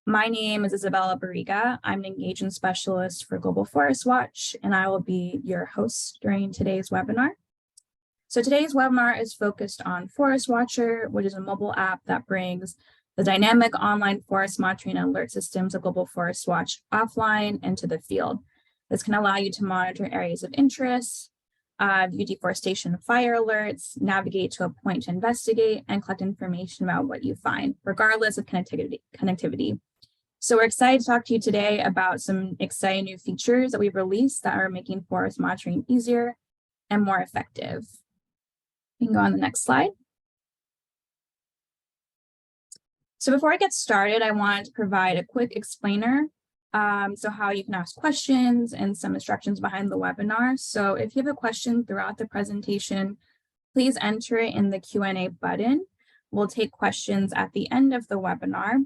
My name is Isabella Barriga. I'm an engagement specialist for Global Forest Watch, and I will be your host during today's webinar. So today's webinar is focused on Forest Watcher, which is a mobile app that brings the dynamic online forest monitoring and alert systems of Global Forest Watch offline and to the field. This can allow you to monitor areas of interest, view deforestation fire alerts, navigate to a point to investigate, and collect information about what you find, regardless of connectivity. So we're excited to talk to you today about some exciting new features that we've released that are making forest monitoring easier and more effective. You can go on the next slide. So before I get started, I wanted to provide a quick explainer. So how you can ask questions and some instructions behind the webinar. So if you have a question throughout the presentation, please enter it in the Q&A button. We'll take questions at the end of the webinar.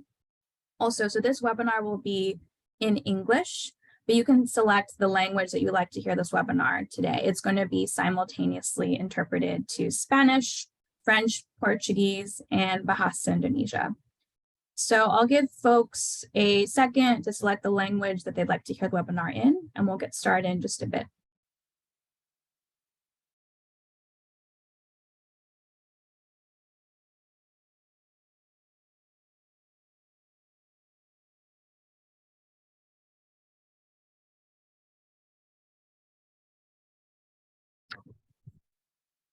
Also, so this webinar will be in English, but you can select the language that you'd like to hear this webinar today. It's going to be simultaneously interpreted to Spanish, French, Portuguese, and Bahasa Indonesia. So I'll give folks a second to select the language that they'd like to hear the webinar in, and we'll get started in just a bit.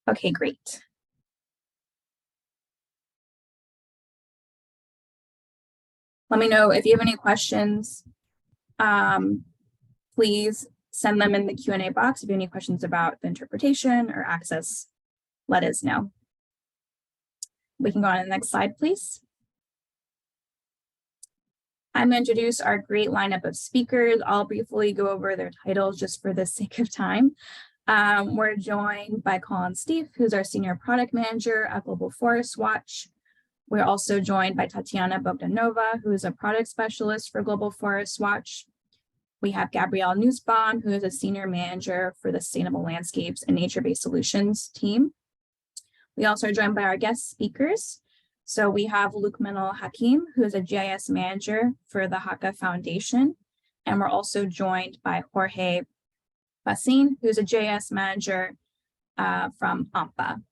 Okay, great. Let me know if you have any questions. Please send them in the Q&A box. If you have any questions about the interpretation or access, let us know. We can go on to the next slide, please. I'm going to introduce our great lineup of speakers. I'll briefly go over their titles just for the sake of time. We're joined by Colin Steve, who's our Senior Product Manager at Global Forest Watch. We're also joined by Tatiana Bogdanova, who is a Product Specialist for Global Forest Watch. We have Gabrielle Nussbaum, who is a Senior Manager for the Sustainable Landscapes and Nature-Based Solutions team. We also are joined by our guest speakers. So we have Lukmanul Hakim, who is a GIS Manager for the Haka Foundation. And we're also joined by Jorge Basin, who's a GIS Manager from AMPA.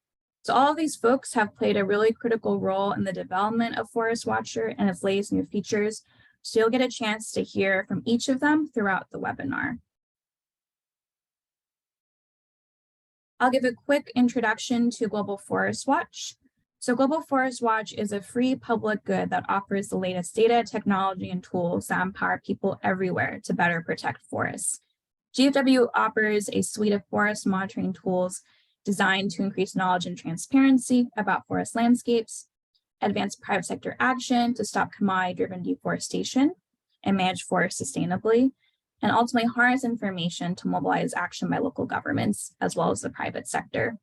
So all of these folks have played a really critical role in the development of Forest Watcher and its latest new features. So you'll get a chance to hear from each of them throughout the webinar. I'll give a quick introduction to Global Forest Watch. So Global Forest Watch is a free public good that offers the latest data, technology, and tools that empower people everywhere to better protect forests. GFW offers a suite of forest monitoring tools designed to increase knowledge and transparency about forest landscapes, advance private sector action to stop commodity-driven deforestation and manage forests sustainably, and ultimately harness information to mobilize action by local governments as well as the private sector.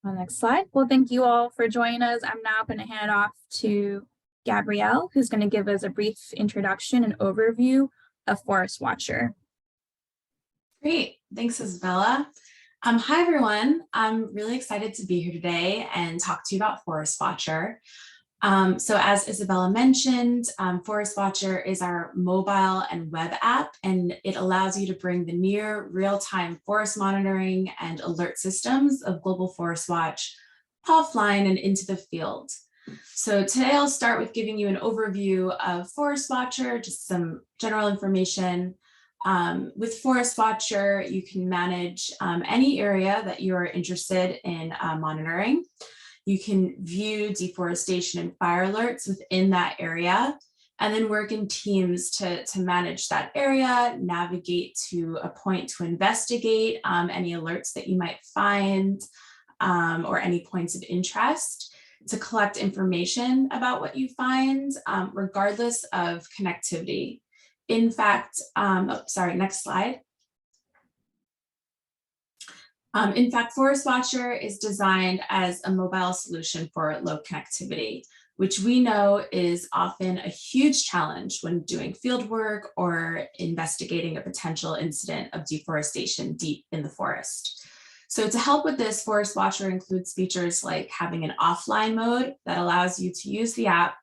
On the next slide. Well, thank you all for joining us. I'm now going to hand it off to Gabrielle, who's going to give us a brief introduction and overview of Forest Watcher. Great, thanks Isabella. Hi everyone, I'm really excited to be here today and talk to you about Forest Watcher. So as Isabella mentioned, Forest Watcher is our mobile and web app, and it allows you to bring the near real-time forest monitoring and alert systems of Global Forest Watch offline and into the field. So today I'll start with giving you an overview of Forest Watcher, just some general information. With Forest Watcher, you can manage any area that you are interested in monitoring. You can view deforestation and fire alerts within that area, and then work in teams to manage that area, navigate to a point to investigate any alerts that you might find or any points of interest, to collect information about what you find, regardless of connectivity. In fact, next slide. In fact, Forest Watcher is designed as a mobile solution for low connectivity, which we know is often a huge challenge when doing field work or investigating a potential incident of deforestation deep in the forest. So to help with this, Forest Watcher includes features like having an offline mode that allows you to use the app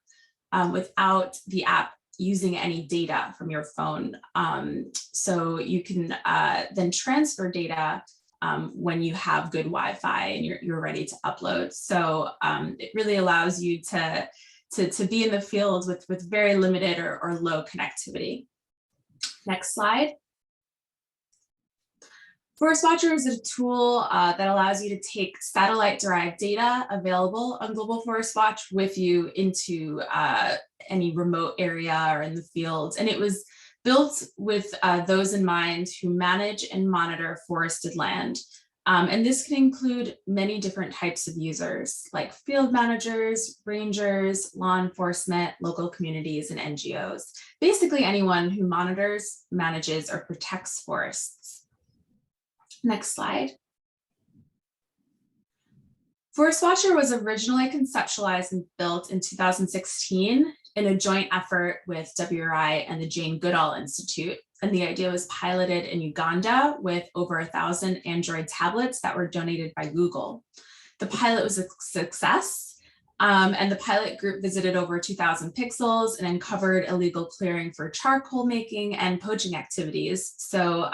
without the app using any data from your phone. So you can then transfer data when you have good Wi-Fi and you're ready to upload. So it really allows you to be in the field with very limited or low connectivity. Next slide. Forest Watcher is a tool that allows you to take satellite-derived data available on Global Forest Watch with you into any remote area or in the fields. And it was built with those in mind who manage and monitor forested land. And this can include many different types of users, like field managers, rangers, law enforcement, local communities, and NGOs. Basically anyone who monitors, manages, or protects forests. Next slide. Forest Watcher was originally conceptualized and built in 2016 in a joint effort with WRI and the Jane Goodall Institute. And the idea was piloted in Uganda with over 1,000 Android tablets that were donated by Google. The pilot was a success. And the pilot group visited over 2,000 pixels and uncovered illegal clearing for charcoal making and poaching activities. So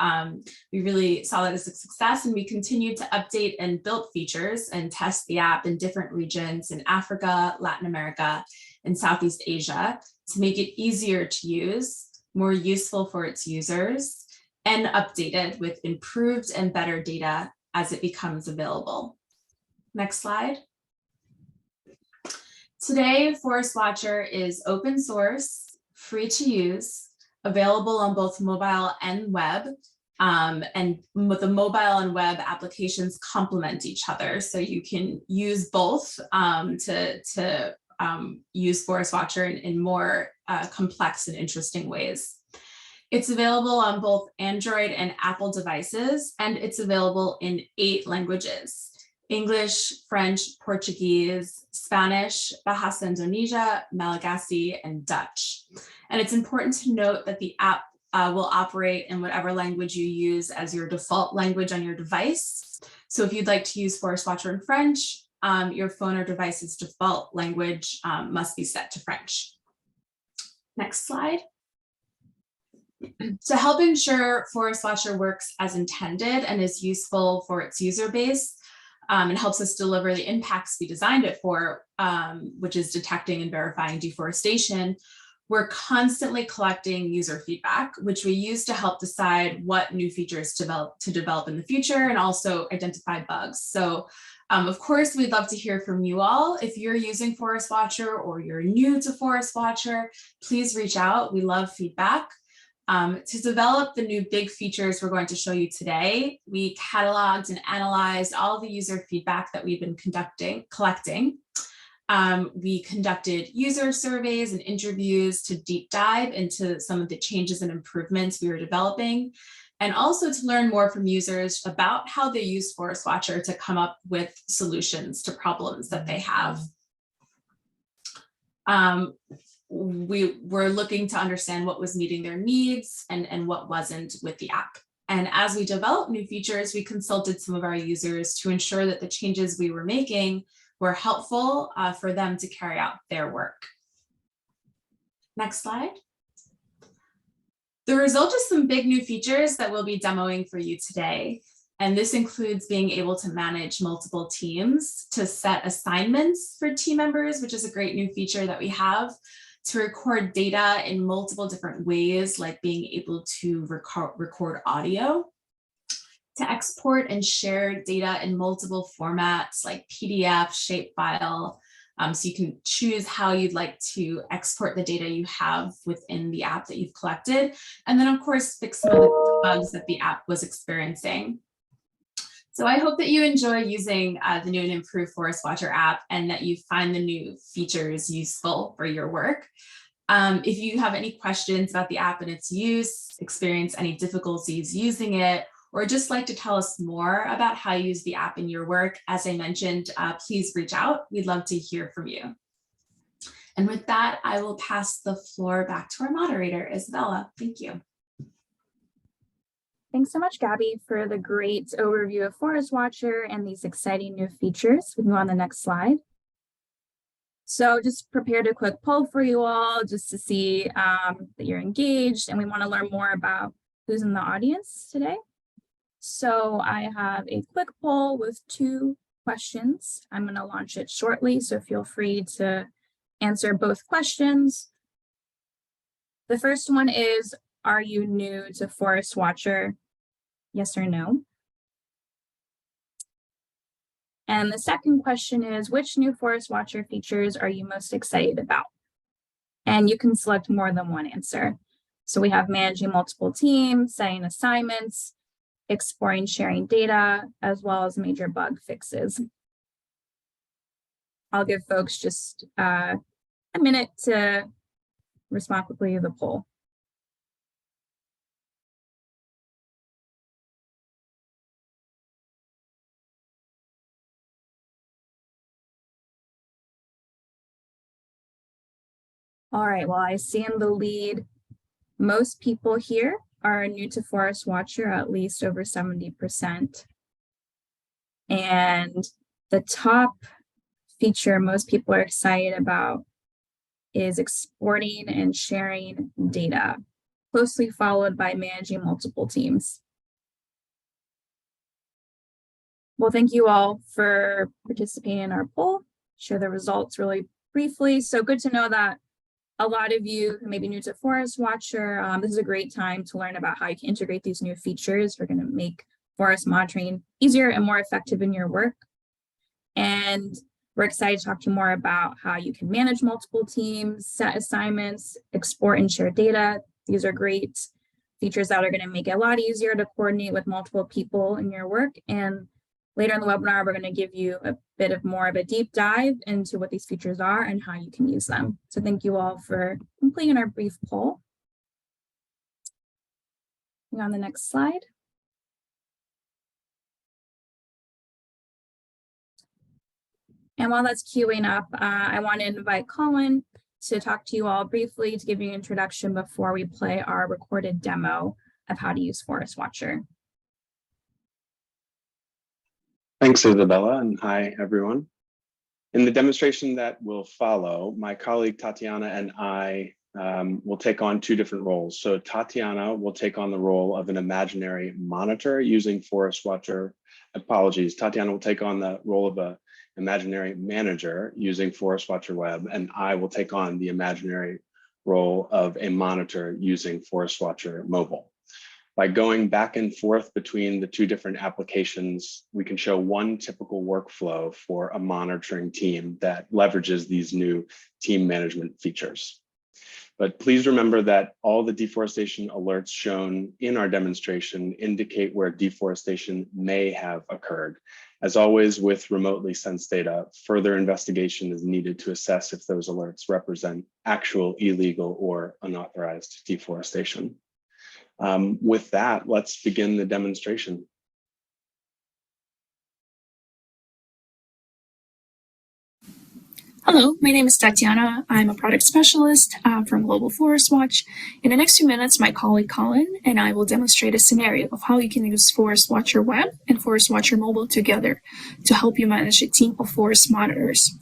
we really saw that as a success, and we continued to update and build features and test the app in different regions in Africa, Latin America, and Southeast Asia to make it easier to use, more useful for its users, and updated with improved and better data as it becomes available. Next slide. Today, Forest Watcher is open source, free to use, available on both mobile and web. And the mobile and web applications complement each other. So you can use both to use Forest Watcher in more complex and interesting ways. It's available on both Android and Apple devices, and it's available in 8 languages: English, French, Portuguese, Spanish, Bahasa Indonesia, Malagasy, and Dutch. And it's important to note that the app will operate in whatever language you use as your default language on your device. So if you'd like to use Forest Watcher in French, your phone or device's default language must be set to French. Next slide. To help ensure Forest Watcher works as intended and is useful for its user base, and helps us deliver the impacts we designed it for, which is detecting and verifying deforestation, we're constantly collecting user feedback, which we use to help decide what new features to develop in the future and also identify bugs. So of course, we'd love to hear from you all. If you're using Forest Watcher or you're new to Forest Watcher, please reach out. We love feedback. To develop the new big features we're going to show you today, we cataloged and analyzed all the user feedback that we've been collecting. We conducted user surveys and interviews to deep dive into some of the changes and improvements we were developing, and also to learn more from users about how they use Forest Watcher to come up with solutions to problems that they have. We were looking to understand what was meeting their needs and what wasn't with the app. And as we developed new features, we consulted some of our users to ensure that the changes we were making were helpful for them to carry out their work. Next slide. The result is some big new features that we'll be demoing for you today. And this includes being able to manage multiple teams, to set assignments for team members, which is a great new feature that we have, to record data in multiple different ways, like being able to record audio, to export and share data in multiple formats like PDF, shapefile, so you can choose how you'd like to export the data you have within the app that you've collected, and then of course fix some of the bugs that the app was experiencing. So I hope that you enjoy using the new and improved Forest Watcher app and that you find the new features useful for your work. If you have any questions about the app and its use, experience any difficulties using it, or just like to tell us more about how you use the app in your work, as I mentioned, please reach out. We'd love to hear from you. And with that, I will pass the floor back to our moderator, Isabella. Thank you. Thanks so much, Gabby, for the great overview of Forest Watcher and these exciting new features. We can go on the next slide. So just prepared a quick poll for you all just to see that you're engaged, and we want to learn more about who's in the audience today. So I have a quick poll with 2 questions. I'm going to launch it shortly, so feel free to answer both questions. The first one is, are you new to Forest Watcher? Yes or no? And the second question is, which new Forest Watcher features are you most excited about? And you can select more than one answer. So we have managing multiple teams, setting assignments, exploring sharing data, as well as major bug fixes. I'll give folks just a minute to respond quickly to the poll. All right, well, I see in the lead, most people here are new to Forest Watcher, at least over 70%. And the top feature most people are excited about is exporting and sharing data, closely followed by managing multiple teams. Well, thank you all for participating in our poll. Share the results really briefly. So good to know that a lot of you who may be new to Forest Watcher, this is a great time to learn about how you can integrate these new features. We're going to make forest monitoring easier and more effective in your work. And we're excited to talk to you more about how you can manage multiple teams, set assignments, export and share data. These are great features that are going to make it a lot easier to coordinate with multiple people in your work. And later in the webinar, we're going to give you a bit of more of a deep dive into what these features are and how you can use them. So thank you all for completing our brief poll. On the next slide. And while that's queuing up, I want to invite Colin to talk to you all briefly to give you an introduction before we play our recorded demo of how to use Forest Watcher. Thanks, Isabella, and hi, everyone. In the demonstration that will follow, my colleague Tatiana and I will take on 2 different roles. So Tatiana will take on the role of an imaginary monitor using Forest Watcher. Apologies, Tatiana will take on the role of an imaginary manager using Forest Watcher Web, and I will take on the imaginary role of a monitor using Forest Watcher Mobile. By going back and forth between the 2 different applications, we can show one typical workflow for a monitoring team that leverages these new team management features. But please remember that all the deforestation alerts shown in our demonstration indicate where deforestation may have occurred. As always, with remotely sensed data, further investigation is needed to assess if those alerts represent actual illegal or unauthorized deforestation. With that, let's begin the demonstration. Hello, my name is Tatiana. I'm a product specialist from Global Forest Watch. In the next few minutes, my colleague Colin and I will demonstrate a scenario of how you can use Forest Watcher Web and Forest Watcher Mobile together to help you manage a team of forest monitors.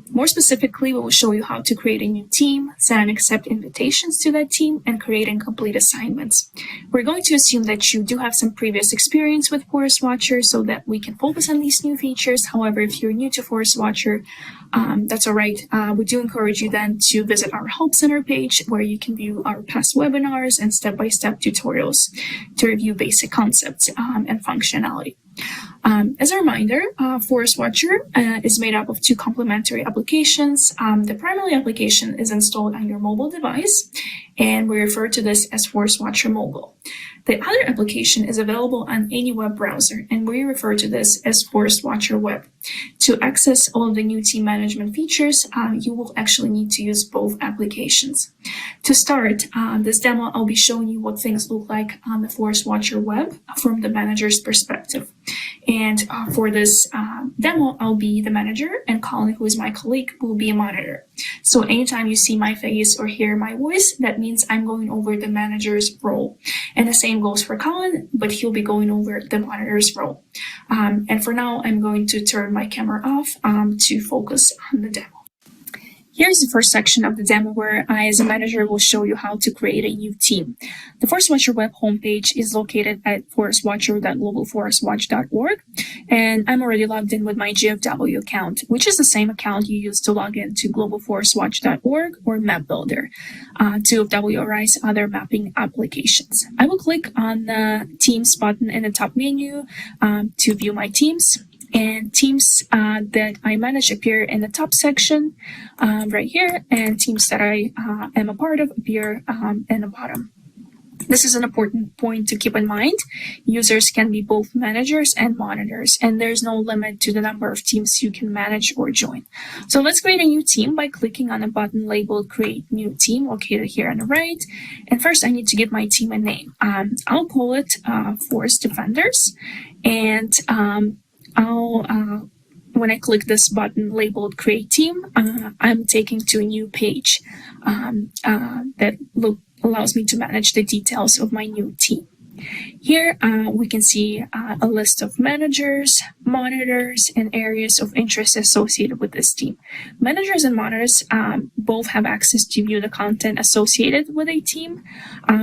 More specifically, we will show you how to create a new team, set and accept invitations to that team, and create and complete assignments. We're going to assume that you do have some previous experience with Forest Watcher so that we can focus on these new features. However, if you're new to Forest Watcher, that's all right. We do encourage you then to visit our Help Center page where you can view our past webinars and step-by-step tutorials to review basic concepts and functionality. As a reminder, Forest Watcher is made up of 2 complementary applications. The primary application is installed on your mobile device, and we refer to this as Forest Watcher Mobile. The other application is available on any web browser, and we refer to this as Forest Watcher Web. To access all of the new team management features, you will actually need to use both applications. To start this demo, I'll be showing you what things look like on the Forest Watcher Web from the manager's perspective. And for this demo, I'll be the manager, and Colin, who is my colleague, will be a monitor. So anytime you see my face or hear my voice, that means I'm going over the manager's role. And the same goes for Colin, but he'll be going over the monitor's role. And for now, I'm going to turn my camera off to focus on the demo. Here's the first section of the demo where I, as a manager, will show you how to create a new team. The Forest Watcher web homepage is located at forestwatcher.globalforestwatch.org, and I'm already logged in with my GFW account, which is the same account you use to log in to globalforestwatch.org or Map Builder, two of WRI's other mapping applications. I will click on the Teams button in the top menu to view my teams. And teams that I manage appear in the top section right here, and teams that I am a part of appear in the bottom. This is an important point to keep in mind. Users can be both managers and monitors, and there's no limit to the number of teams you can manage or join. So let's create a new team by clicking on a button labeled Create New Team, located here on the right. And first, I need to give my team a name. I'll call it Forest Defenders, and when I click this button labeled Create Team, I'm taken to a new page that allows me to manage the details of my new team. Here we can see a list of managers, monitors, and areas of interest associated with this team. Managers and monitors both have access to view the content associated with a team,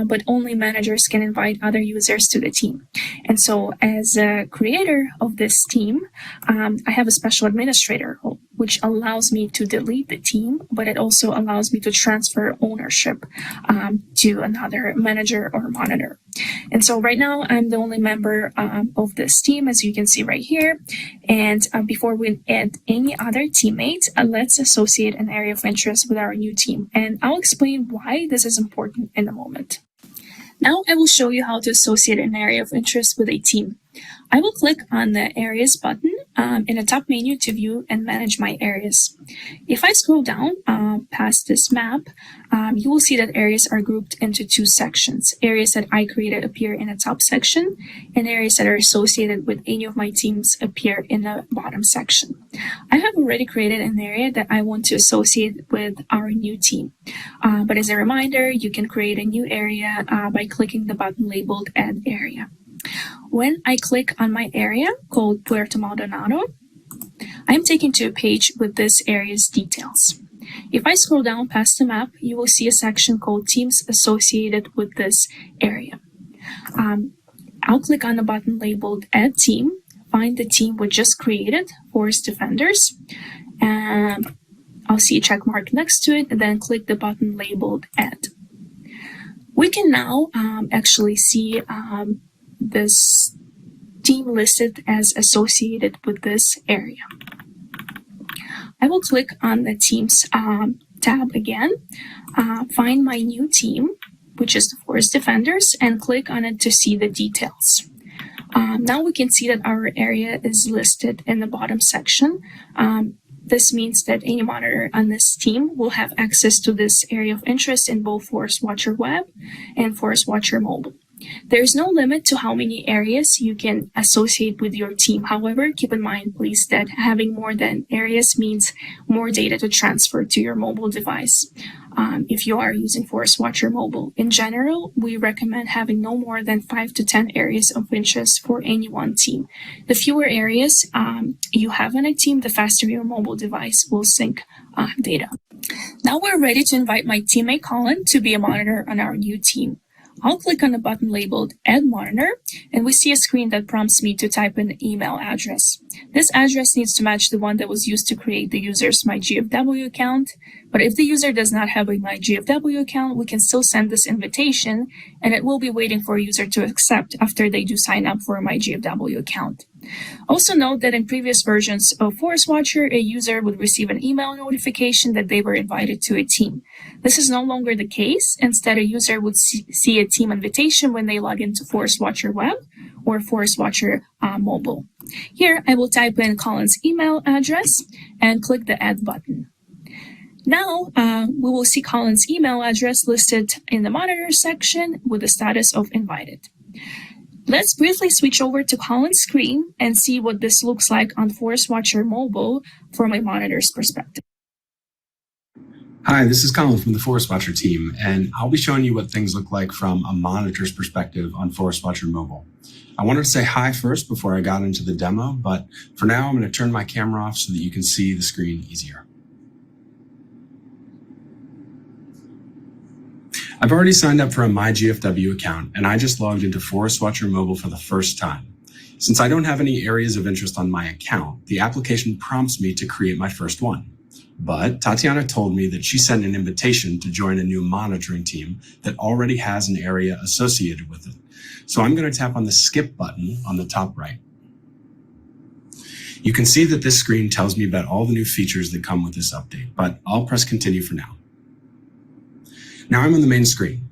but only managers can invite other users to the team. And so as a creator of this team, I have a special administrator role, which allows me to delete the team, but it also allows me to transfer ownership to another manager or monitor. And so right now, I'm the only member of this team, as you can see right here. And before we add any other teammates, let's associate an area of interest with our new team. And I'll explain why this is important in a moment. Now I will show you how to associate an area of interest with a team. I will click on the Areas button in the top menu to view and manage my areas. If I scroll down past this map, you will see that areas are grouped into two sections. Areas that I created appear in the top section, and areas that are associated with any of my teams appear in the bottom section. I have already created an area that I want to associate with our new team. But as a reminder, you can create a new area by clicking the button labeled Add Area. When I click on my area called Puerto Maldonado, I am taken to a page with this area's details. If I scroll down past the map, you will see a section called Teams associated with this area. I'll click on the button labeled Add Team, find the team we just created, Forest Defenders, and I'll see a check mark next to it, and then click the button labeled Add. We can now actually see this team listed as associated with this area. I will click on the Teams tab again, find my new team, which is the Forest Defenders, and click on it to see the details. Now we can see that our area is listed in the bottom section. This means that any monitor on this team will have access to this area of interest in both Forest Watcher Web and Forest Watcher Mobile. There is no limit to how many areas you can associate with your team. However, keep in mind, please, that having more than areas means more data to transfer to your mobile device. If you are using Forest Watcher Mobile. In general, we recommend having no more than 5 to 10 areas of interest for any one team. The fewer areas you have on a team, the faster your mobile device will sync data. Now we're ready to invite my teammate Colin to be a monitor on our new team. I'll click on the button labeled Add Monitor, and we see a screen that prompts me to type an email address. This address needs to match the one that was used to create the user's MyGFW account, but if the user does not have a MyGFW account, we can still send this invitation, and it will be waiting for a user to accept after they do sign up for a MyGFW account. Also note that in previous versions of Forest Watcher, a user would receive an email notification that they were invited to a team. This is no longer the case. Instead, a user would see a team invitation when they log into Forest Watcher Web or Forest Watcher Mobile. Here, I will type in Colin's email address and click the Add button. Now, we will see Colin's email address listed in the monitor section with the status of invited. Let's briefly switch over to Colin's screen and see what this looks like on Forest Watcher Mobile from a monitor's perspective. Hi, this is Colin from the Forest Watcher team, and I'll be showing you what things look like from a monitor's perspective on Forest Watcher Mobile. I wanted to say hi first before I got into the demo, but for now I'm going to turn my camera off so that you can see the screen easier. I've already signed up for a MyGFW account, and I just logged into Forest Watcher Mobile for the first time. Since I don't have any areas of interest on my account, the application prompts me to create my first one. But Tatiana told me that she sent an invitation to join a new monitoring team that already has an area associated with it. So I'm going to tap on the skip button on the top right. You can see that this screen tells me about all the new features that come with this update, but I'll press continue for now. Now I'm on the main screen.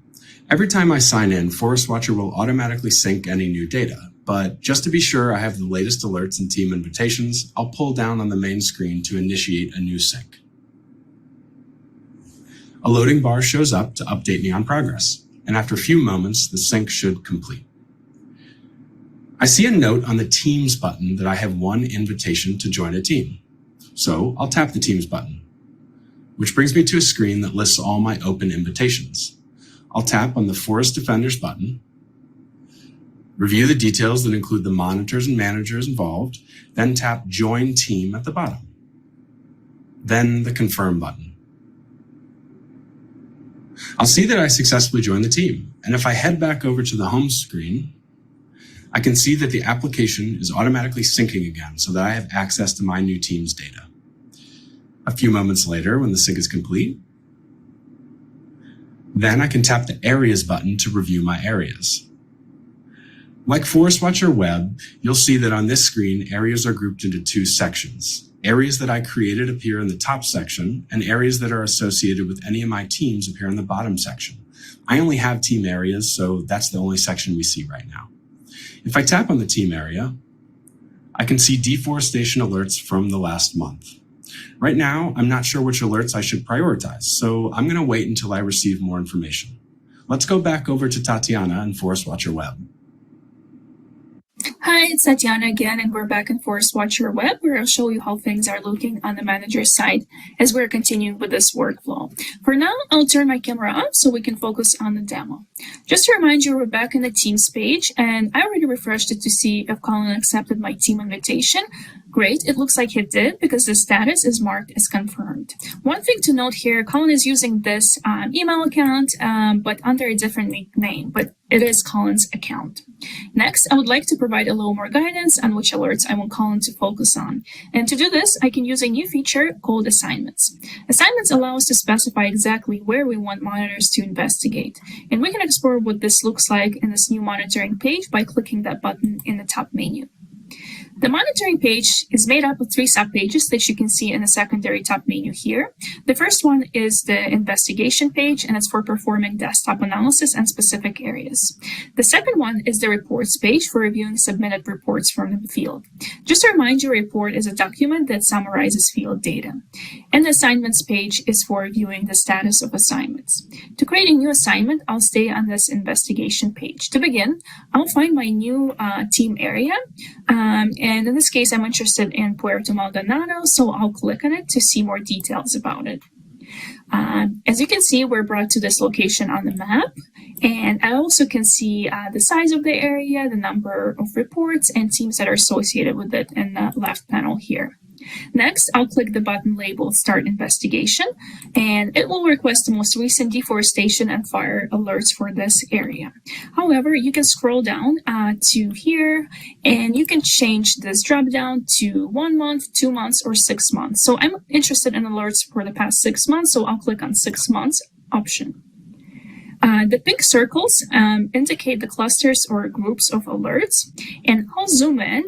Every time I sign in, Forest Watcher will automatically sync any new data. But just to be sure I have the latest alerts and team invitations, I'll pull down on the main screen to initiate a new sync. A loading bar shows up to update me on progress, and after a few moments, the sync should complete. I see a note on the Teams button that I have one invitation to join a team. So I'll tap the Teams button, which brings me to a screen that lists all my open invitations. I'll tap on the Forest Defenders button, review the details that include the monitors and managers involved, then tap Join Team at the bottom. Then the Confirm button. I'll see that I successfully joined the team, and if I head back over to the home screen, I can see that the application is automatically syncing again so that I have access to my new team's data. A few moments later, when the sync is complete, then I can tap the Areas button to review my areas. Like Forest Watcher Web, you'll see that on this screen, areas are grouped into two sections. Areas that I created appear in the top section, and areas that are associated with any of my teams appear in the bottom section. I only have team areas, so that's the only section we see right now. If I tap on the team area, I can see deforestation alerts from the last month. Right now, I'm not sure which alerts I should prioritize, so I'm going to wait until I receive more information. Let's go back over to Tatiana and Forest Watcher Web. Hi, it's Tatiana again, and we're back in Forest Watcher Web, where I'll show you how things are looking on the manager's side as we're continuing with this workflow. For now, I'll turn my camera off so we can focus on the demo. Just to remind you, we're back in the Teams page, and I already refreshed it to see if Colin accepted my team invitation. Great, it looks like he did because the status is marked as confirmed. One thing to note here, Colin is using this email account, but under a different name, but it is Colin's account. Next, I would like to provide a little more guidance on which alerts I want Colin to focus on. And to do this, I can use a new feature called assignments. Assignments allow us to specify exactly where we want monitors to investigate. And we can explore what this looks like in this new monitoring page by clicking that button in the top menu. The monitoring page is made up of 3 subpages that you can see in the secondary top menu here. The first one is the investigation page, and it's for performing desktop analysis and specific areas. The second one is the reports page for reviewing submitted reports from the field. Just to remind you, a report is a document that summarizes field data. And the assignments page is for reviewing the status of assignments. To create a new assignment, I'll stay on this investigation page. To begin, I'll find my new team area. And in this case, I'm interested in Puerto Maldonado, so I'll click on it to see more details about it. As you can see, we're brought to this location on the map, and I also can see the size of the area, the number of reports, and teams that are associated with it in the left panel here. Next, I'll click the button labeled Start Investigation, and it will request the most recent deforestation and fire alerts for this area. However, you can scroll down to here, and you can change this drop-down to 1 month, 2 months, or 6 months. So I'm interested in alerts for the past 6 months, so I'll click on 6 months option. The pink circles indicate the clusters or groups of alerts, and I'll zoom in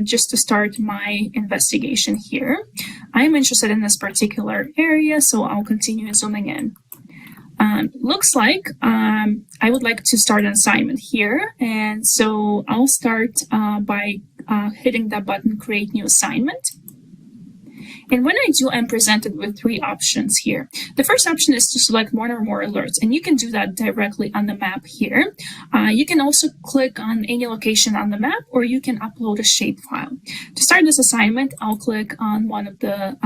just to start my investigation here. I'm interested in this particular area, so I'll continue zooming in. Looks like I would like to start an assignment here, and so I'll start by hitting that button, Create New Assignment. And when I do, I'm presented with three options here. The first option is to select one or more alerts, and you can do that directly on the map here. You can also click on any location on the map, or you can upload a shapefile. To start this assignment, I'll click on one of the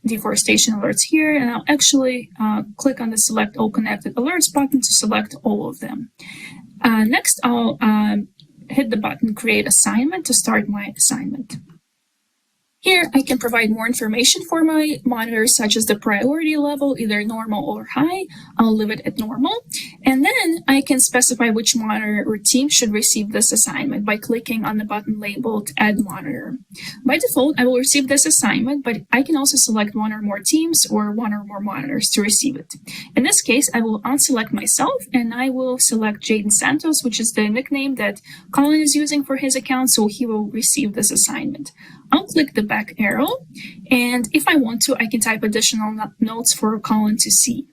deforestation alerts here, and I'll actually click on the Select All Connected Alerts button to select all of them. Next, I'll hit the button Create Assignment to start my assignment. Here, I can provide more information for my monitors, such as the priority level, either normal or high. I'll leave it at normal. And then I can specify which monitor or team should receive this assignment by clicking on the button labeled Add Monitor. By default, I will receive this assignment, but I can also select one or more teams or one or more monitors to receive it. In this case, I will unselect myself, and I will select Jaden Santos, which is the nickname that Colin is using for his account, so he will receive this assignment. I'll click the back arrow, and if I want to, I can type additional notes for Colin to see.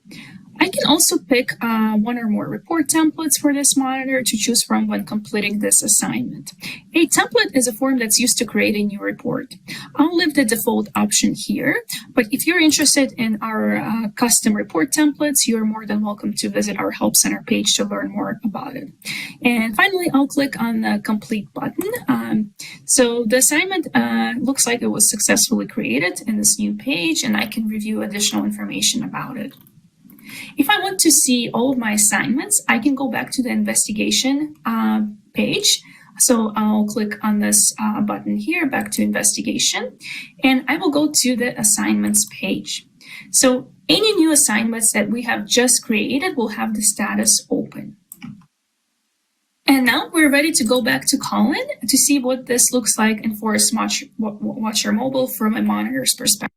I can also pick one or more report templates for this monitor to choose from when completing this assignment. A template is a form that's used to create a new report. I'll leave the default option here, but if you're interested in our custom report templates, you're more than welcome to visit our Help Center page to learn more about it. And finally, I'll click on the Complete button. So the assignment looks like it was successfully created in this new page, and I can review additional information about it. If I want to see all of my assignments, I can go back to the investigation page. So I'll click on this button here, back to investigation, and I will go to the assignments page. So any new assignments that we have just created will have the status open. And now we're ready to go back to Colin to see what this looks like in Forest Watcher Mobile from a monitor's perspective.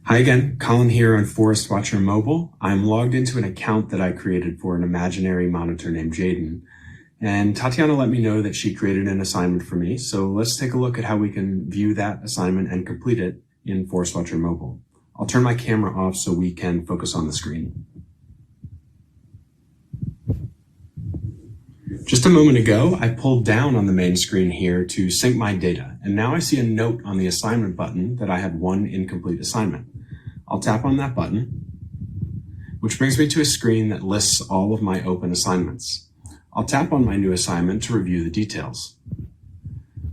Hi again, Colin here on Forest Watcher Mobile. I'm logged into an account that I created for an imaginary monitor named Jaden. And Tatiana let me know that she created an assignment for me. So let's take a look at how we can view that assignment and complete it in Forest Watcher Mobile. I'll turn my camera off so we can focus on the screen. Just a moment ago, I pulled down on the main screen here to sync my data. And now I see a note on the assignment button that I had one incomplete assignment. I'll tap on that button, which brings me to a screen that lists all of my open assignments. I'll tap on my new assignment to review the details.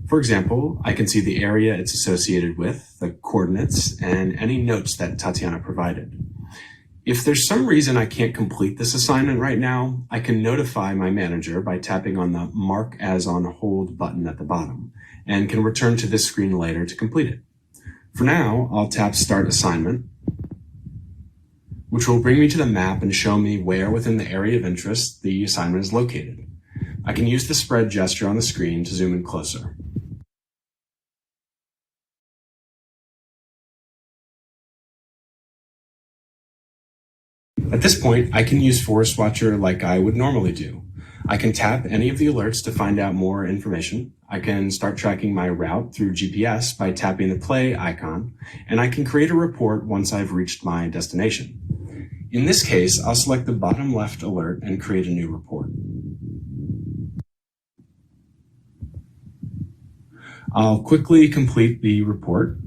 For example, I can see the area it's associated with, the coordinates, and any notes that Tatiana provided. If there's some reason I can't complete this assignment right now, I can notify my manager by tapping on the Mark as on Hold button at the bottom, and can return to this screen later to complete it. For now, I'll tap Start Assignment, which will bring me to the map and show me where within the area of interest the assignment is located. I can use the spread gesture on the screen to zoom in closer. At this point, I can use Forest Watcher like I would normally do. I can tap any of the alerts to find out more information. I can start tracking my route through GPS by tapping the play icon, and I can create a report once I've reached my destination. In this case, I'll select the bottom left alert and create a new report. I'll quickly complete the report.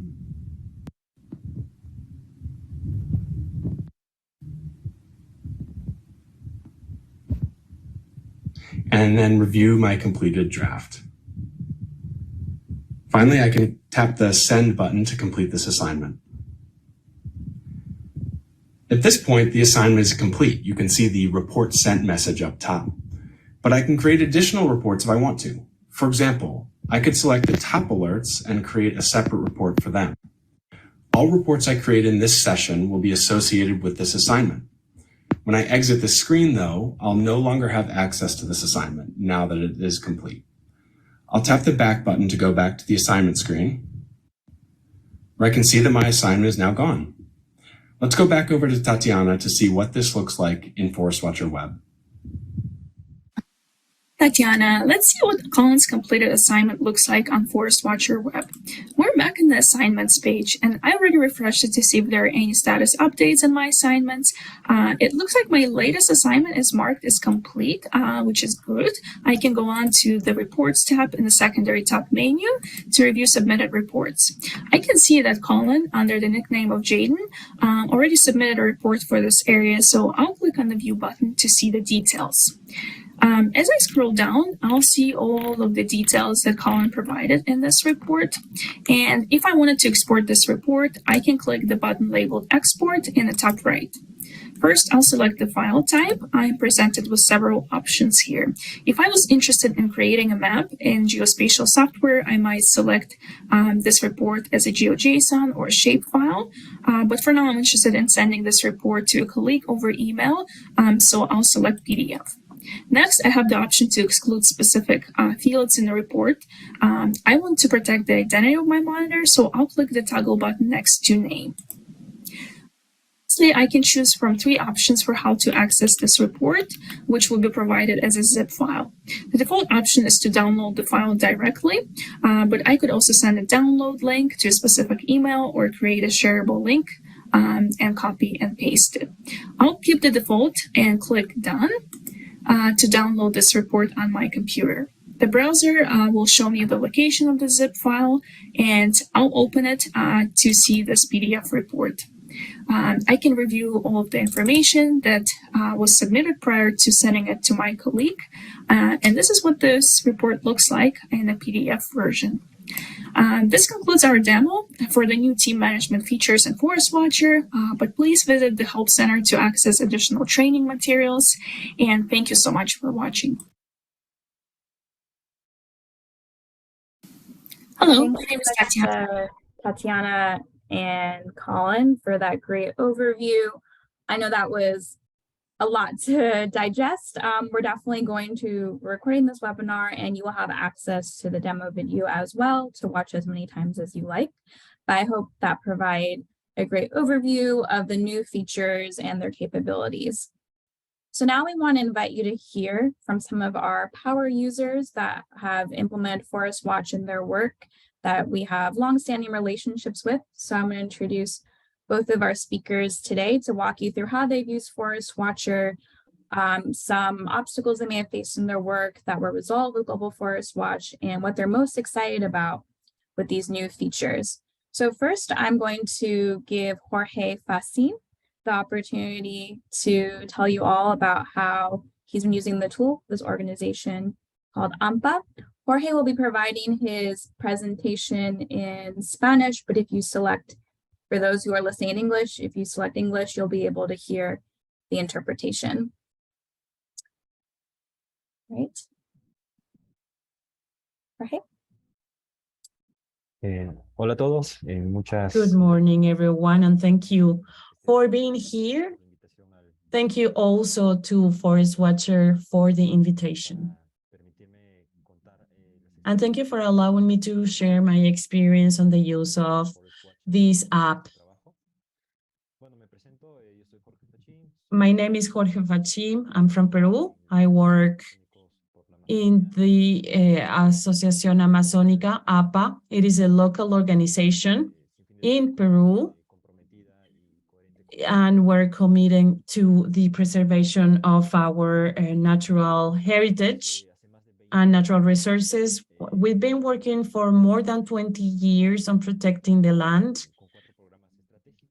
And then review my completed draft. Finally, I can tap the Send button to complete this assignment. At this point, the assignment is complete. You can see the Report Sent message up top. But I can create additional reports if I want to. For example, I could select the top alerts and create a separate report for them. All reports I create in this session will be associated with this assignment. When I exit the screen, though, I'll no longer have access to this assignment now that it is complete. I'll tap the back button to go back to the assignment screen, where I can see that my assignment is now gone. Let's go back over to Tatiana to see what this looks like in Forest Watcher Web. Tatiana, let's see what Colin's completed assignment looks like on Forest Watcher web. We're back in the assignments page, and I already refreshed it to see if there are any status updates in my assignments. It looks like my latest assignment is marked as complete, which is good. I can go on to the Reports tab in the secondary tab menu to review submitted reports. I can see that Colin, under the nickname of Jaden, already submitted a report for this area, so I'll click on the View button to see the details. As I scroll down, I'll see all of the details that Colin provided in this report. And if I wanted to export this report, I can click the button labeled Export in the top right. First, I'll select the file type. I'm presented with several options here. If I was interested in creating a map in geospatial software, I might select this report as a GeoJSON or a shapefile. But for now, I'm interested in sending this report to a colleague over email, so I'll select PDF. Next, I have the option to exclude specific fields in the report. I want to protect the identity of my monitor, so I'll click the toggle button next to name. Lastly, I can choose from 3 options for how to access this report, which will be provided as a zip file. The default option is to download the file directly, but I could also send a download link to a specific email or create a shareable link and copy and paste it. I'll keep the default and click Done to download this report on my computer. The browser will show me the location of the zip file, and I'll open it to see this PDF report. I can review all of the information that was submitted prior to sending it to my colleague, and this is what this report looks like in a PDF version. This concludes our demo for the new team management features in Forest Watcher, but please visit the Help Center to access additional training materials, and thank you so much for watching. Hello, my name is Tatiana. Tatiana and Colin for that great overview. I know that was a lot to digest. We're definitely going to be recording this webinar, and you will have access to the demo video as well to watch as many times as you like. But I hope that provide a great overview of the new features and their capabilities. So now we want to invite you to hear from some of our power users that have implemented Forest Watch in their work that we have longstanding relationships with. So I'm going to introduce both of our speakers today to walk you through how they've used Forest Watcher, some obstacles they may have faced in their work that were resolved with Global Forest Watch, and what they're most excited about with these new features. So first, I'm going to give Jorge Facin the opportunity to tell you all about how he's been using the tool, this organization called AMPA. Jorge will be providing his presentation in Spanish, but if you select, for those who are listening in English, if you select English, you'll be able to hear the interpretation. Right. Jorge? Hola a todos, muchas. Good morning, everyone, and thank you for being here. Thank you also to Forest Watcher for the invitation. And thank you for allowing me to share my experience on the use of this app. My name is Jorge Facin. I'm from Peru. I work in the Asociación Amazónica, APA. It is a local organization in Peru, and we're committed to the preservation of our natural heritage and natural resources. We've been working for more than 20 years on protecting the land.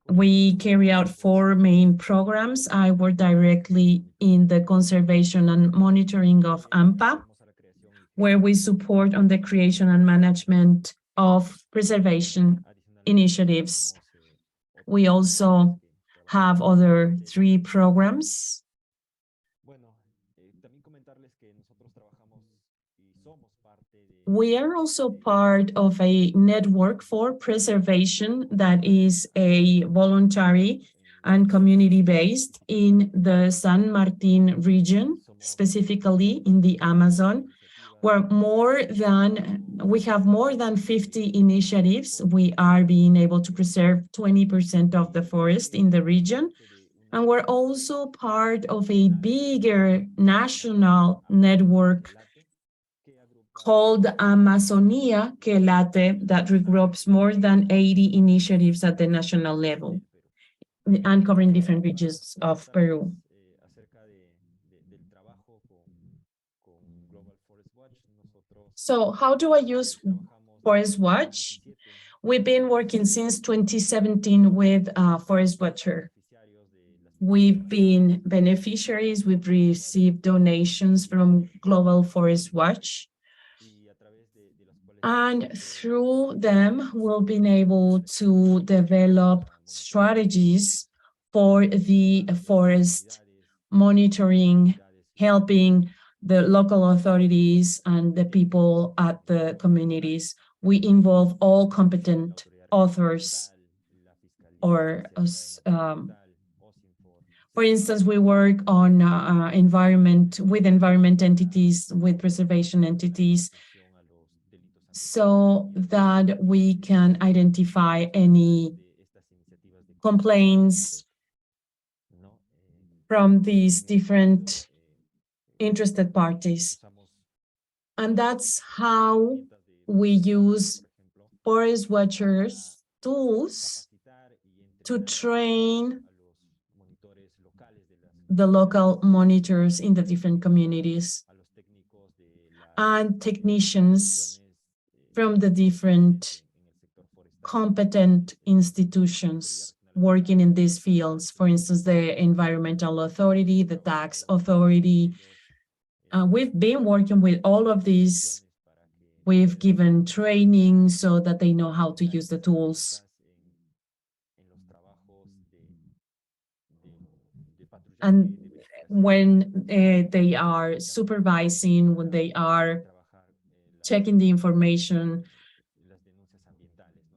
We carry out 4 main programs. I work directly in the conservation and monitoring of AMPA, where we support on the creation and management of preservation initiatives. We also have other 3 programs. We are also part of a network for preservation that is a voluntary and community-based in the San Martin region, specifically in the Amazon, where we have more than 50 initiatives. We are being able to preserve 20% of the forest in the region. And we're also part of a bigger national network called Amazonia que Late that regroups more than 80 initiatives at the national level and covering different regions of Peru. So how do I use Forest Watch? We've been working since 2017 with Forest Watcher. We've been beneficiaries, we've received donations from Global Forest Watch. And through them, we've been able to develop strategies for the forest monitoring, helping the local authorities and the people at the communities. We involve all competent authors or for instance, we work on environment entities, with preservation entities, so that we can identify any complaints from these different interested parties. And that's how we use Forest Watchers tools to train the local monitors in the different communities and technicians from the different competent institutions working in these fields. For instance, the environmental authority, the tax authority. We've been working with all of these. We've given training so that they know how to use the tools. And when they are supervising, when they are checking the information,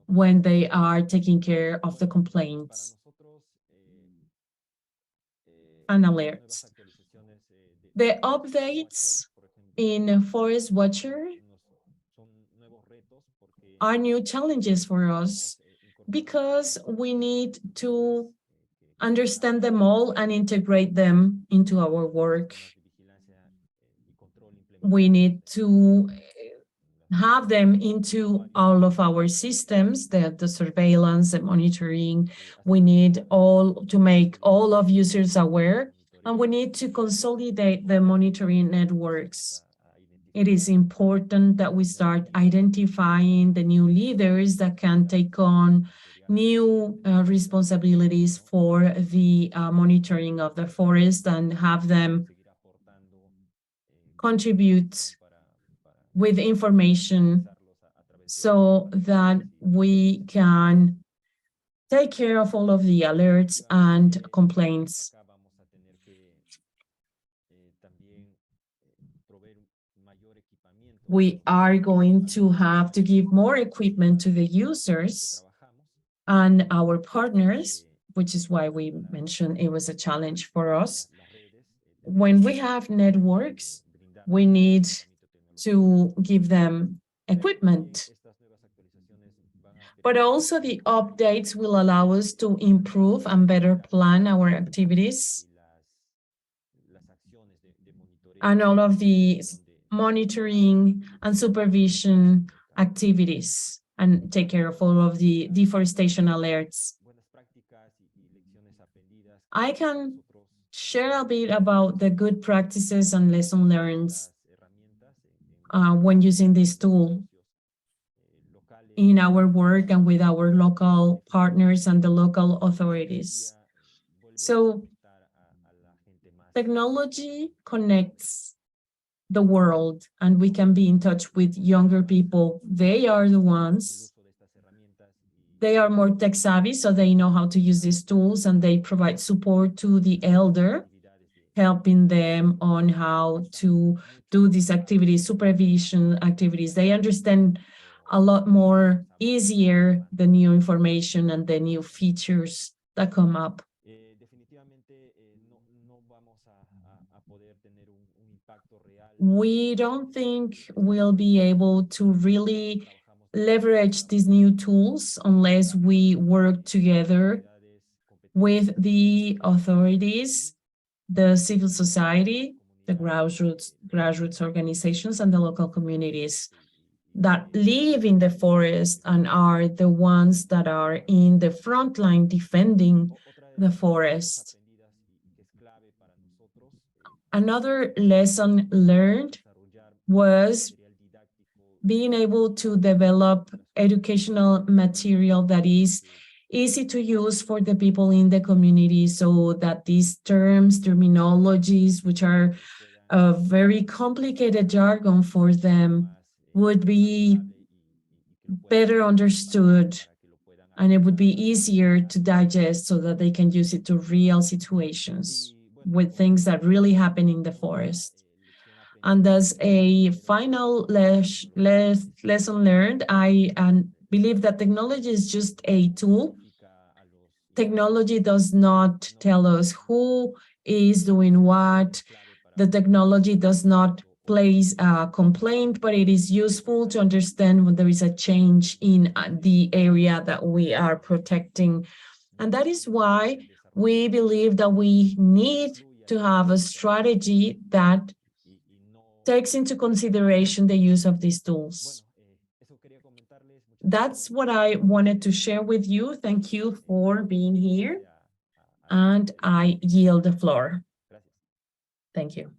when they are taking care of the complaints and alerts. The updates in Forest Watcher are new challenges for us because we need to understand them all and integrate them into our work. We need to have them into all of our systems, the surveillance, the monitoring. We need to make all of users aware, and we need to consolidate the monitoring networks. It is important that we start identifying the new leaders that can take on new responsibilities for the monitoring of the forest and have them contribute with information so that we can take care of all of the alerts and complaints. We are going to have to give more equipment to the users and our partners, which is why we mentioned it was a challenge for us. When we have networks, we need to give them equipment. But also the updates will allow us to improve and better plan our activities. And all of the monitoring and supervision activities and take care of all of the deforestation alerts. I can share a bit about the good practices and lessons learned when using this tool in our work and with our local partners and the local authorities. So technology connects the world, and we can be in touch with younger people. They are the ones, they are more tech savvy, so they know how to use these tools, and they provide support to the elder, helping them on how to do these activities, supervision activities. They understand a lot more easier the new information and the new features that come up. We don't think we'll be able to really leverage these new tools unless we work together with the authorities, the civil society, the grassroots organizations and the local communities that live in the forest and are the ones that are in the front line defending the forest. Another lesson learned was being able to develop educational material that is easy to use for the people in the community, so that these terms, terminologies, which are a very complicated jargon for them, would be better understood, and it would be easier to digest so that they can use it to real situations with things that really happen in the forest. And as a final lesson learned, I believe that technology is just a tool. Technology does not tell us who is doing what. The technology does not place a complaint, but it is useful to understand when there is a change in the area that we are protecting. And that is why we believe that we need to have a strategy that takes into consideration the use of these tools. That's what I wanted to share with you. Thank you for being here, and I yield the floor. Thank you.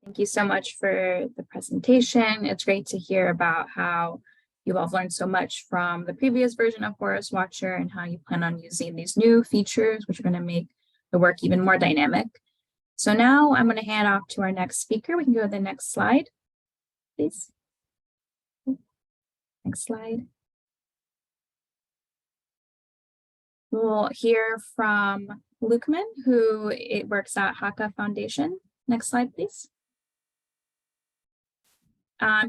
Thank you so much for the presentation. It's great to hear about how you all have learned so much from the previous version of Forest Watcher and how you plan on using these new features, which are going to make the work even more dynamic. So now I'm going to hand off to our next speaker. We can go to the next slide, please. Next slide. We'll hear from Lukman, who works at Haka Foundation. Next slide, please.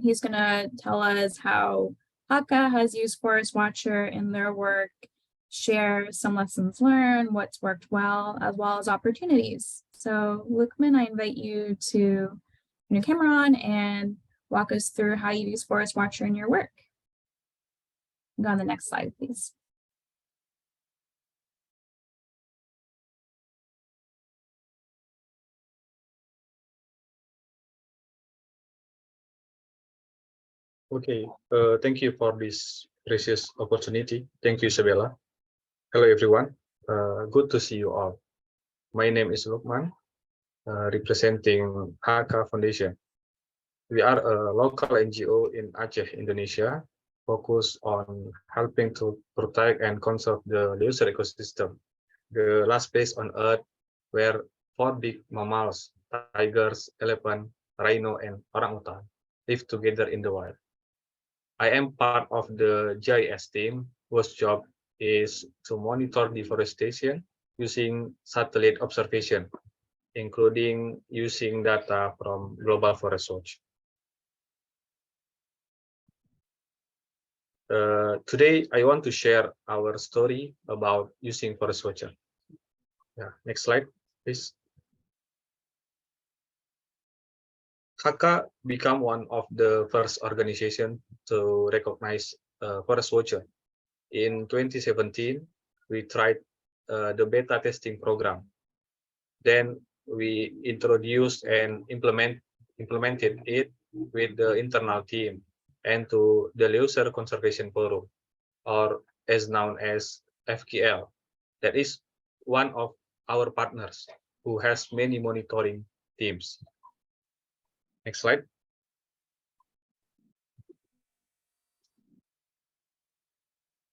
He's going to tell us how Haka has used Forest Watcher in their work, share some lessons learned, what's worked well as opportunities. So Lukman, I invite you to turn your camera on and walk us through how you use Forest Watcher in your work. Go on the next slide, please. Okay, thank you for this precious opportunity. Thank you, Isabella. Hello, everyone. Good to see you all. My name is Lukman, representing Haka Foundation. We are a local NGO in Aceh, Indonesia, focused on helping to protect and conserve the leuser ecosystem, the last place on Earth where 4 big mammals, tigers, elephant, rhino, and orangutan, live together in the wild. I am part of the GIS team whose job is to monitor deforestation using satellite observation, including using data from Global Forest Watch. Today, I want to share our story about using Forest Watcher. Yeah, next slide, please. Haka became one of the first organizations to recognize Forest Watcher. In 2017, we tried the beta testing program. Then we introduced and implemented it with the internal team and to the Leuser Conservation Forum, or as known as FKL. That is one of our partners who has many monitoring teams. Next slide.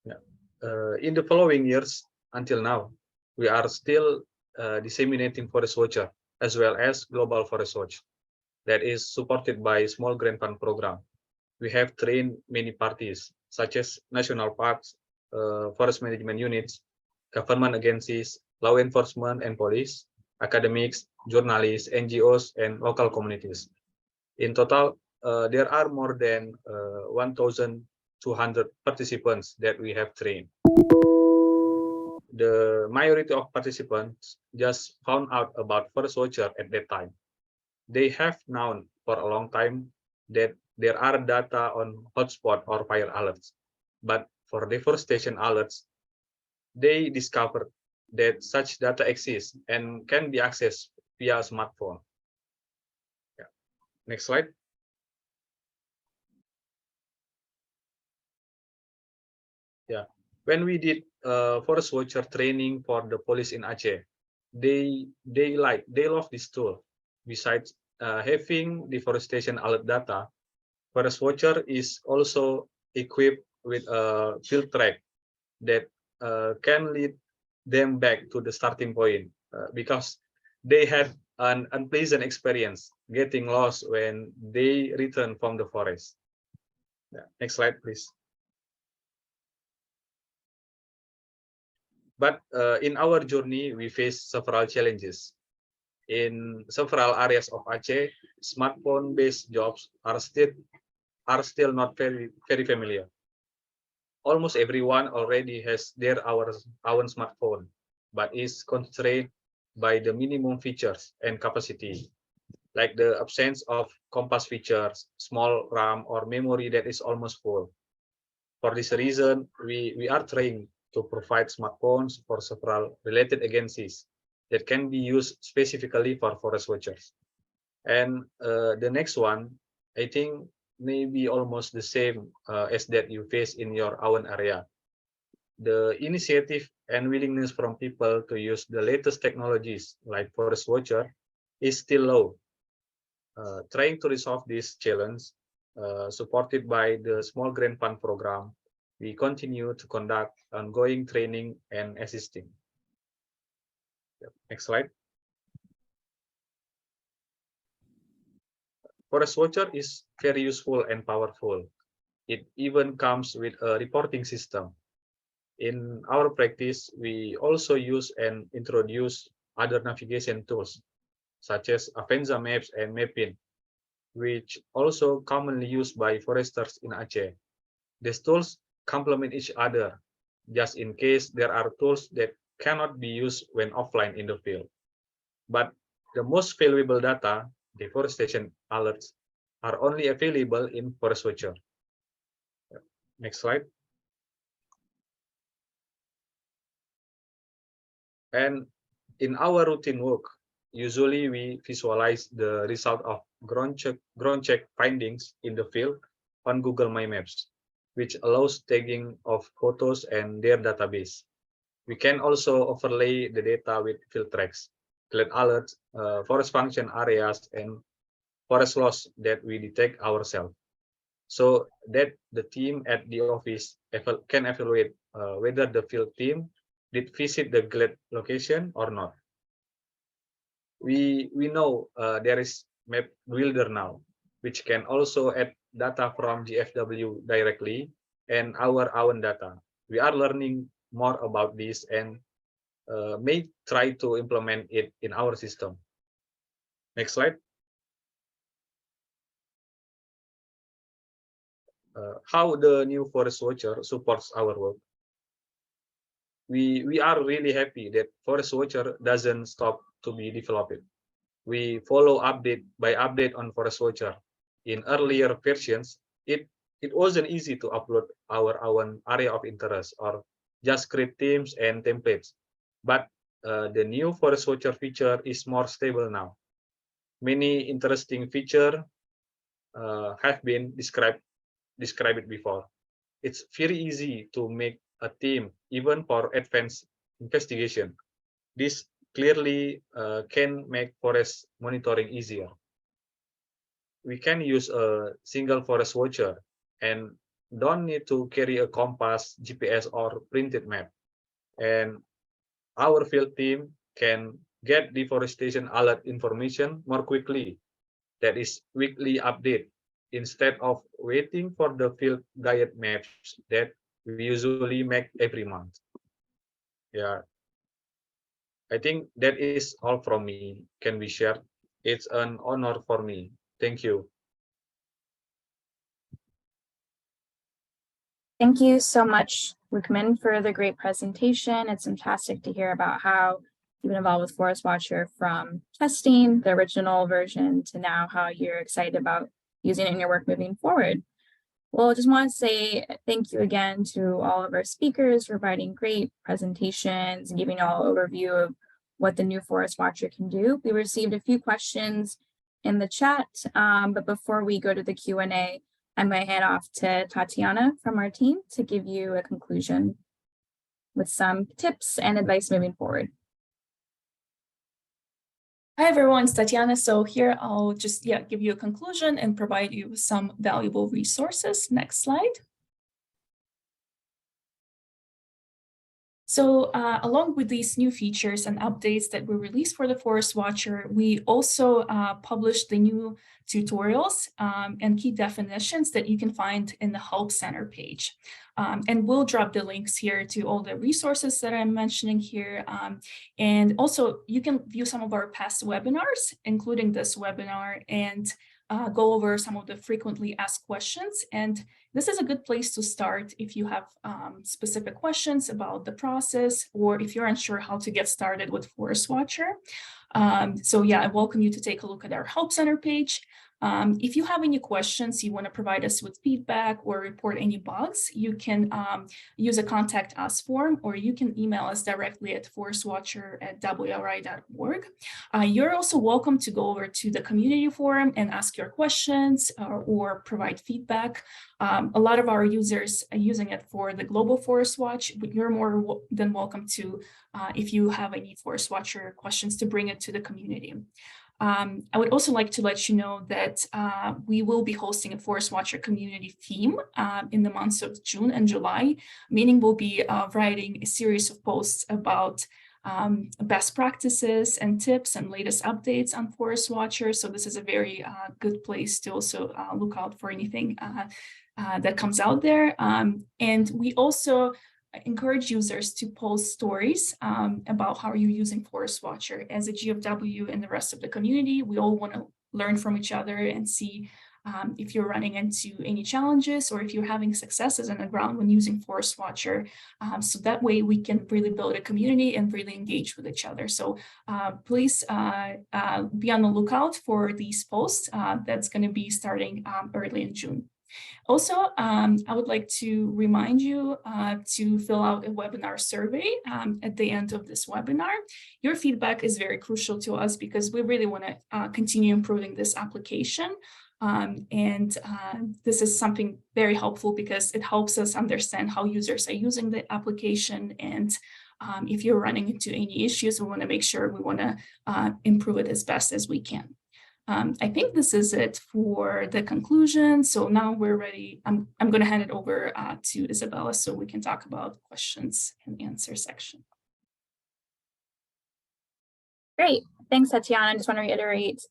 Yeah. In the following years until now, we are still disseminating Forest Watcher as well as Global Forest Watch that is supported by small grant fund program. We have trained many parties such as national parks, forest management units, government agencies, law enforcement and police, academics, journalists, NGOs, and local communities. In total, there are more than 1,200 participants that we have trained. The majority of participants just found out about Forest Watcher at that time. They have known for a long time that there are data on hotspot or fire alerts, but for deforestation alerts, they discovered that such data exists and can be accessed via smartphone. Next slide. Yeah, when we did forest watcher training for the police in Aceh, they love this tool. Besides having deforestation alert data, forest watcher is also equipped with a field track that can lead them back to the starting point because they had an unpleasant experience getting lost when they return from the forest. Yeah. Next slide, please. But in our journey, we face several challenges. In several areas of Aceh, smartphone-based jobs are still not very familiar. Almost everyone already has their own smartphone, but is constrained by the minimum features and capacity, like the absence of compass features, small RAM, or memory that is almost full. For this reason, we are trying to provide smartphones for several related agencies that can be used specifically for forest watchers. And the next one, I think, may be almost the same as that you face in your own area. The initiative and willingness from people to use the latest technologies like forest watcher is still low. Trying to resolve this challenge, supported by the small grant fund program, we continue to conduct ongoing training and assisting. Next slide. Forest watcher is very useful and powerful. It even comes with a reporting system. In our practice, we also use and introduce other navigation tools, such as Avenza Maps and Mapping, which also commonly used by foresters in Aceh. These tools complement each other, just in case there are tools that cannot be used when offline in the field. But the most valuable data, deforestation alerts, are only available in Forest Watcher. Next slide. And in our routine work, usually we visualize the result of ground check findings in the field on Google My Maps, which allows tagging of photos and their database. We can also overlay the data with field tracks, clean alerts, forest function areas, and forest loss that we detect ourselves, so that the team at the office can evaluate whether the field team did visit the glade location or not. We know there is map builder now, which can also add data from GFW directly and our own data. We are learning more about this and may try to implement it in our system. Next slide. How the new Forest Watcher supports our work. We are really happy that Forest Watcher doesn't stop to be developed. We follow update by update on Forest Watcher. In earlier versions, it wasn't easy to upload our own area of interest or just create themes and templates. But the new Forest Watcher feature is more stable now. Many interesting features have been described before. It's very easy to make a team, even for advanced investigation. This clearly can make forest monitoring easier. We can use a single forest watcher and don't need to carry a compass, GPS, or printed map. And our field team can get deforestation alert information more quickly. That is weekly update, instead of waiting for the field guide maps that we usually make every month. Yeah, I think that is all from me can be shared. It's an honor for me. Thank you. Thank you so much, Lukman, for the great presentation. It's fantastic to hear about how you've been involved with Forest Watcher from testing the original version to now how you're excited about using it in your work moving forward. Well, I just want to say thank you again to all of our speakers for providing great presentations and giving all an overview of what the new Forest Watcher can do. We received a few questions in the chat. But before we go to the Q&A, I'm going to hand off to Tatiana from our team to give you a conclusion with some tips and advice moving forward. Hi everyone, it's Tatiana. So here I'll just give you a conclusion and provide you with some valuable resources. Next slide. So along with these new features and updates that we released for the Forest Watcher, we also published the new tutorials and key definitions that you can find in the Help Center page. And we'll drop the links here to all the resources that I'm mentioning here. And also you can view some of our past webinars, including this webinar, and go over some of the frequently asked questions. And this is a good place to start if you have specific questions about the process, or if you're unsure how to get started with Forest Watcher. So yeah, I welcome you to take a look at our Help Center page. If you have any questions, you want to provide us with feedback or report any bugs, you can use a contact us form, or you can email us directly at forestwatcher@wri.org. You're also welcome to go over to the community forum and ask your questions or provide feedback. A lot of our users are using it for the Global Forest Watch, but you're more than welcome to, if you have any Forest Watcher questions, to bring it to the community. I would also like to let you know that we will be hosting a Forest Watcher community theme in the months of June and July, meaning we'll be writing a series of posts about best practices and tips and latest updates on Forest Watcher. So this is a very good place to also look out for anything that comes out there. And we also encourage users to post stories about how you're using Forest Watcher. As a GFW and the rest of the community, we all want to learn from each other and see if you're running into any challenges or if you're having successes on the ground when using Forest Watcher. So that way we can really build a community and really engage with each other. So please be on the lookout for these posts. That's going to be starting early in June. Also, I would like to remind you to fill out a webinar survey at the end of this webinar. Your feedback is very crucial to us because we really want to continue improving this application. This is something very helpful because it helps us understand how users are using the application. And if you're running into any issues, we want to make sure we want to improve it as best as we can. I think this is it for the conclusion. So now we're ready. I'm going to hand it over to Isabella so we can talk about questions and answer section. Great. Thanks, Tatiana. I just want to reiterate.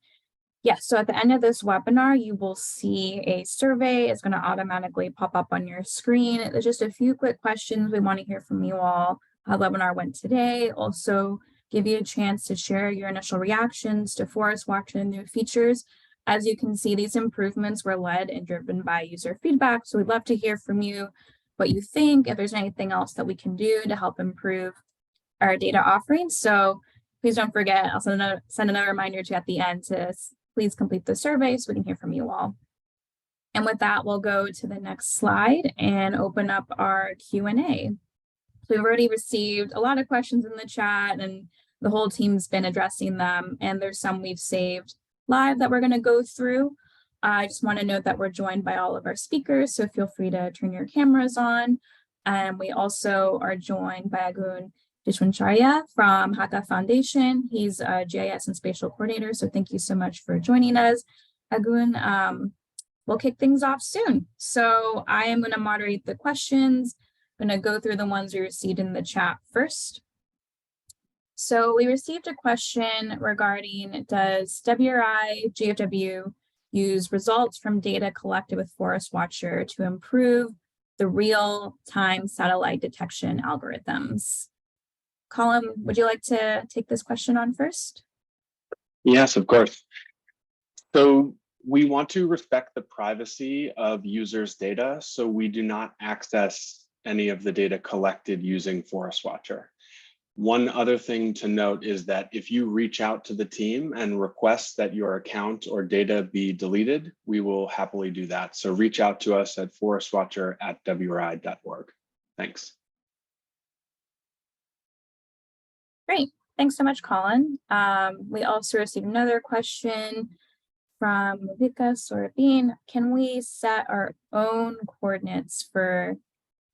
Yes, so at the end of this webinar, you will see a survey. It's going to automatically pop up on your screen. There's just a few quick questions. We want to hear from you all how the webinar went today. Also, give you a chance to share your initial reactions to Forest Watcher and new features. As you can see, these improvements were led and driven by user feedback. So we'd love to hear from you what you think, if there's anything else that we can do to help improve our data offerings. So please don't forget, I'll send another reminder to you at the end to please complete the survey so we can hear from you all. And with that, we'll go to the next slide and open up our Q&A. So we've already received a lot of questions in the chat and the whole team's been addressing them, and there's some we've saved live that we're going to go through. I just want to note that we're joined by all of our speakers, so feel free to turn your cameras on. And we also are joined by Agun Dishwancharya from Haka Foundation. He's a GIS and spatial coordinator, so thank you so much for joining us, Agun. We'll kick things off soon. So I am going to moderate the questions. I'm going to go through the ones we received in the chat first. So we received a question regarding, does WRI GFW use results from data collected with Forest Watcher to improve the real-time satellite detection algorithms? Colin, would you like to take this question on first? Yes, of course. So we want to respect the privacy of users' data, so we do not access any of the data collected using Forest Watcher. One other thing to note is that if you reach out to the team and request that your account or data be deleted, we will happily do that. So reach out to us at forestwatcher@wri.org. Thanks. Great. Thanks so much, Colin. We also received another question. from Vika Sorabin, can we set our own coordinates for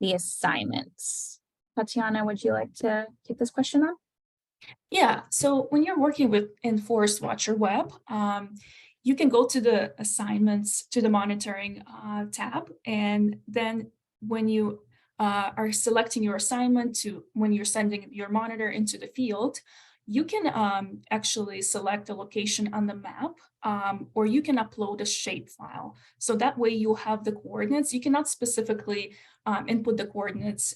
the assignments? Tatiana, would you like to take this question on? Yeah, so when you're working with in Forest Watcher Web, you can go to the assignments, to the monitoring tab, and then when you are selecting your assignment to when you're sending your monitor into the field, you can actually select a location on the map, or you can upload a shape file. So that way you have the coordinates. You cannot specifically input the coordinates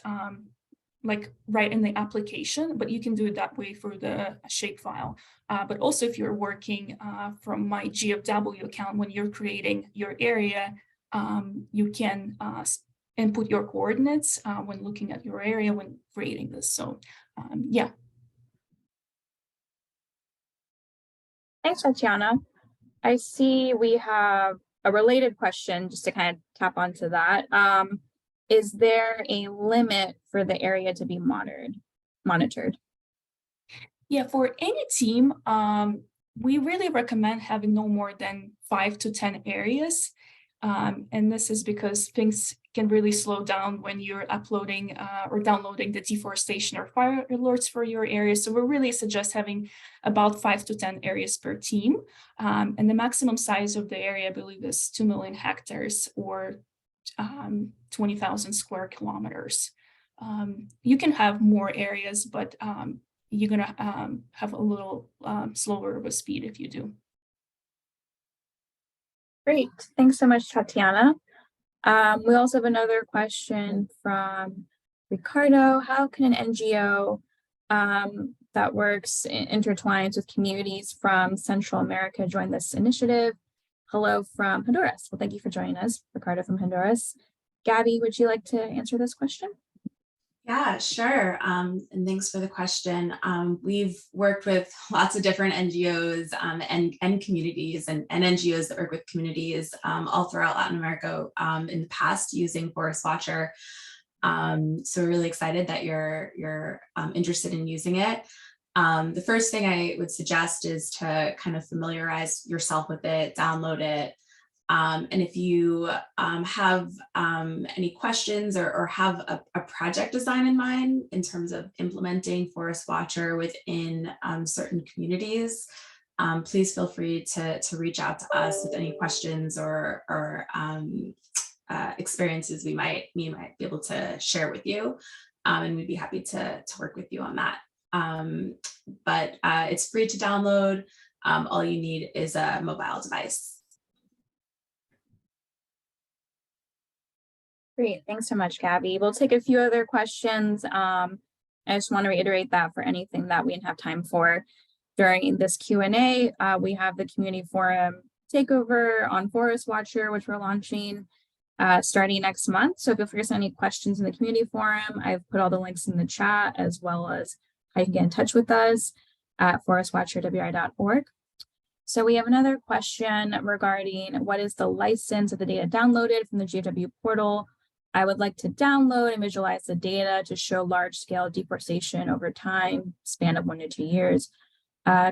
like right in the application, but you can do it that way for the shapefile. But also if you're working from my GFW account, when you're creating your area, you can input your coordinates when looking at your area when creating this. So yeah. Thanks, Tatiana. I see we have a related question just to kind of tap onto that. Is there a limit for the area to be monitored? Yeah, for any team, we really recommend having no more than 5 to 10 areas. And this is because things can really slow down when you're uploading or downloading the deforestation or fire alerts for your area. So we really suggest having about 5 to 10 areas per team. And the maximum size of the area, I believe, is 2 million hectares or 20,000 square kilometers. You can have more areas, but you're gonna have a little slower of a speed if you do. Great, thanks so much, Tatiana. We also have another question from Ricardo. How can an NGO that works intertwines with communities from Central America join this initiative? Hello from Honduras. Well, thank you for joining us, Ricardo from Honduras. Gabby, would you like to answer this question? Yeah, sure. And thanks for the question. We've worked with lots of different NGOs and communities and NGOs that work with communities all throughout Latin America in the past using Forest Watcher. So we're really excited that you're interested in using it. The first thing I would suggest is to kind of familiarize yourself with it, download it. And if you have any questions or have a project design in mind in terms of implementing Forest Watcher within certain communities, please feel free to reach out to us with any questions or experiences we might be able to share with you. And we'd be happy to work with you on that. But it's free to download. All you need is a mobile device. Great, thanks so much, Gabby. We'll take a few other questions. I just want to reiterate that for anything that we didn't have time for during this Q&A, we have the community forum takeover on Forest Watcher, which we're launching starting next month. So feel free to send any questions in the community forum. I've put all the links in the chat, as well as how you can get in touch with us at forestwatcherwi.org. So we have another question regarding what is the license of the data downloaded from the GFW portal. I would like to download and visualize the data to show large-scale deforestation over time, span of 1 to 2 years.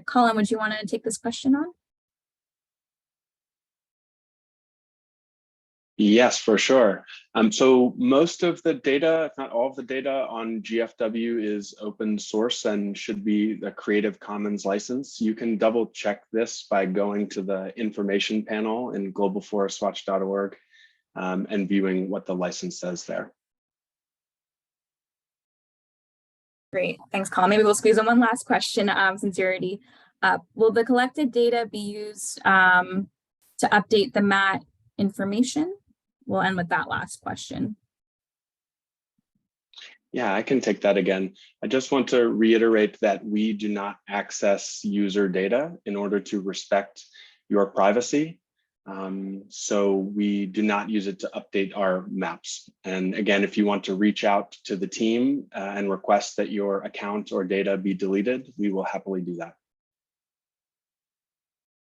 Colin, would you want to take this question on? Yes, for sure. So most of the data, if not all of the data on GFW is open source and should be the Creative Commons license. You can double check this by going to the information panel in globalforestwatch.org and viewing what the license says there. Great, thanks, Colin. Maybe we'll squeeze in one last question since you're already up. Will the collected data be used to update the MAT information? We'll end with that last question. Yeah, I can take that again. I just want to reiterate that we do not access user data in order to respect your privacy. So we do not use it to update our maps. And again, if you want to reach out to the team and request that your account or data be deleted, we will happily do that.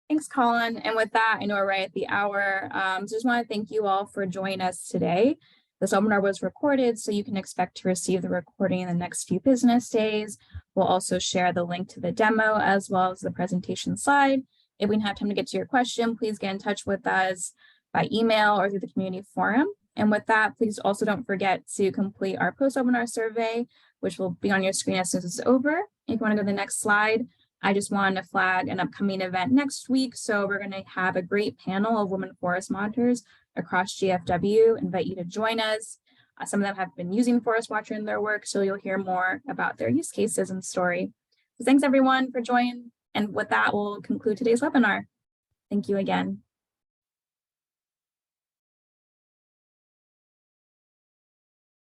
Thanks, Colin. And with that, I know we're right at the hour. So just want to thank you all for joining us today. This webinar was recorded, so you can expect to receive the recording in the next few business days. We'll also share the link to the demo as well as the presentation slide If we didn't have time to get to your question, please get in touch with us by email or through the community forum. And with that, please also don't forget to complete our post-webinar survey, which will be on your screen as soon as it's over. If you want to go to the next slide, I just wanted to flag an upcoming event next week. So we're going to have a great panel of women forest monitors across GFW. Invite you to join us. Some of them have been using Forest Watcher in their work, so you'll hear more about their use cases and story. So thanks everyone for joining. And with that, we'll conclude today's webinar. Thank you again.